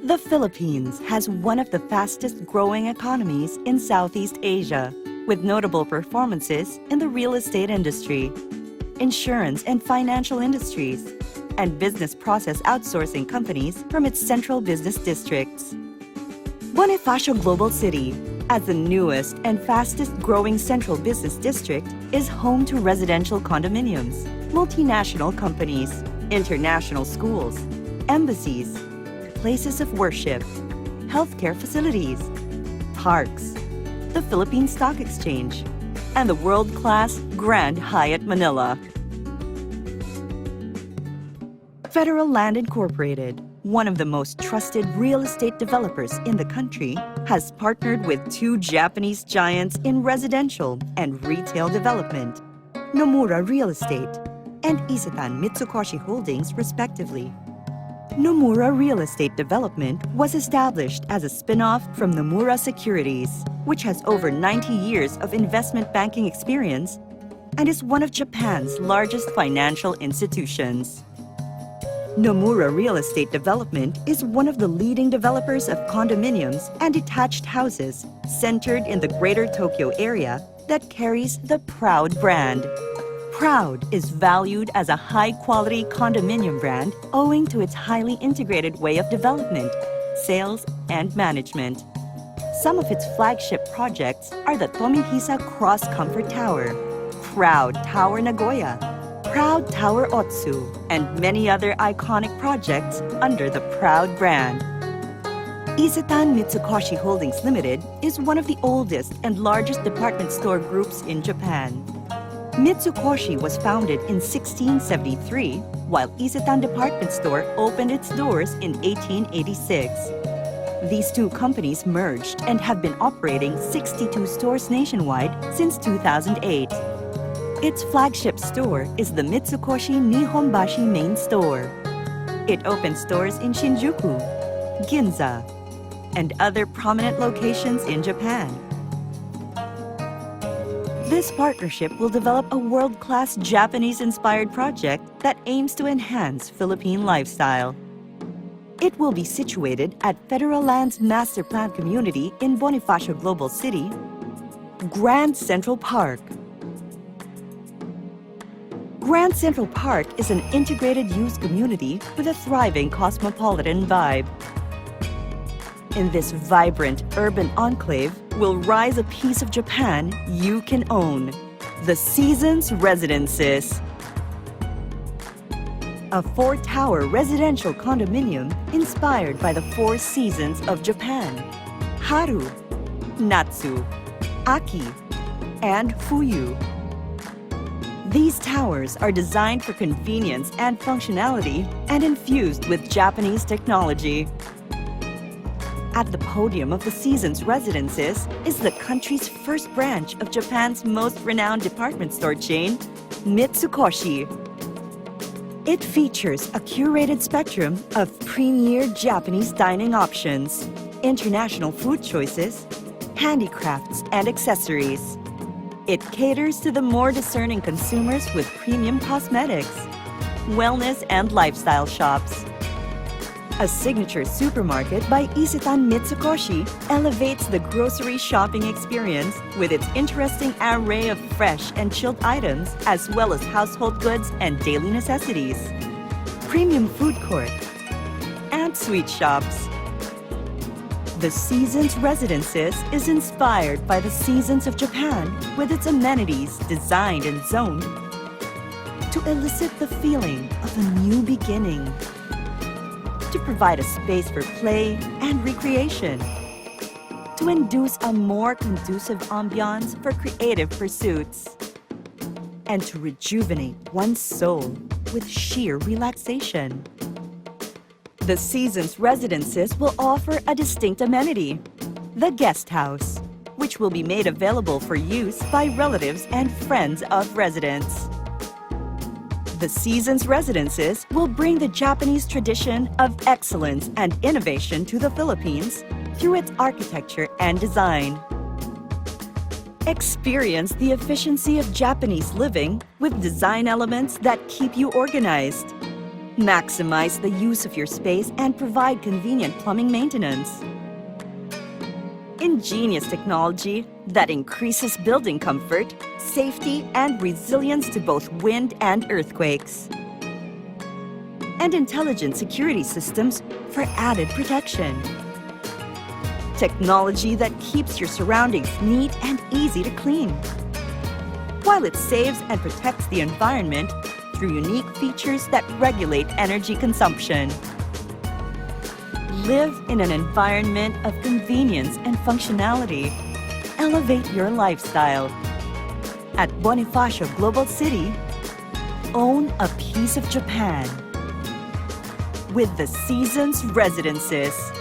The Philippines has one of the fastest growing economies in Southeast Asia, with notable performances in the real estate industry, insurance and financial industries, and business process outsourcing companies from its central business districts. Bonifacio Global City, as the newest and fastest growing central business district, is home to residential condominiums, multinational companies, international schools, embassies, places of worship, healthcare facilities, parks, the Philippine Stock Exchange, and the world-class Grand Hyatt Manila. Federal Land Incorporated, one of the most trusted real estate developers in the country, has partnered with two Japanese giants in residential and retail development, Nomura Real Estate and Isetan Mitsukoshi Holdings, respectively. Nomura Real Estate Development was established as a spin-off from Nomura Securities, which has over 90 years of investment banking experience and is one of Japan's largest financial institutions. Nomura Real Estate Development is one of the leading developers of condominiums and detached houses centered in the Greater Tokyo area that carries the Proud brand. Proud is valued as a high-quality condominium brand owing to its highly integrated way of development, sales, and management. Some of its flagship projects are the Tomihisa Cross Comfort Tower, Proud Tower Nagoya, Proud Tower Otsu, and many other iconic projects under the Proud brand. Isetan Mitsukoshi Holdings Limited is one of the oldest and largest department store groups in Japan. Mitsukoshi was founded in 1673, while Isetan Department Store opened its doors in 1886. These two companies merged and have been operating 62 stores nationwide since 2008. Its flagship store is the Mitsukoshi Nihonbashi Main Store. It opens stores in Shinjuku, Ginza, and other prominent locations in Japan. This partnership will develop a world-class Japanese-inspired project that aims to enhance Philippine lifestyle. It will be situated at Federal Land's Master Plan Community in Bonifacio Global City, Grand Central Park. Grand Central Park is an integrated use community with a thriving cosmopolitan vibe. In this vibrant urban enclave will rise a piece of Japan you can own, the Seasons Residences. A four-tower residential condominium inspired by the four seasons of Japan: Haru, Natsu, Aki, and Fuyu. These towers are designed for convenience and functionality and infused with Japanese technology. At the podium of the Seasons Residences is the country's first branch of Japan's most renowned department store chain, Mitsukoshi. It features a curated spectrum of premier Japanese dining options, international food choices, handicrafts, and accessories. It caters to the more discerning consumers with premium cosmetics, wellness, and lifestyle shops. A signature supermarket by Isetan Mitsukoshi elevates the grocery shopping experience with its interesting array of fresh and chilled items, as well as household goods and daily necessities, premium food court, and sweet shops. The Seasons Residences is inspired by the seasons of Japan with its amenities designed and zoned to elicit the feeling of a new beginning, to provide a space for play and recreation, to induce a more conducive ambiance for creative pursuits, and to rejuvenate one's soul with sheer relaxation. The Seasons Residences will offer a distinct amenity, the guest house, which will be made available for use by relatives and friends of residents. The Seasons Residences will bring the Japanese tradition of excellence and innovation to the Philippines through its architecture and design. Experience the efficiency of Japanese living with design elements that keep you organized. Maximize the use of your space and provide convenient plumbing maintenance. Ingenious technology that increases building comfort, safety, and resilience to both wind and earthquakes. And intelligent security systems for added protection. Technology that keeps your surroundings neat and easy to clean, while it saves and protects the environment through unique features that regulate energy consumption. Live in an environment of convenience and functionality. Elevate your lifestyle. At Bonifacio Global City, own a piece of Japan with the Seasons Residences.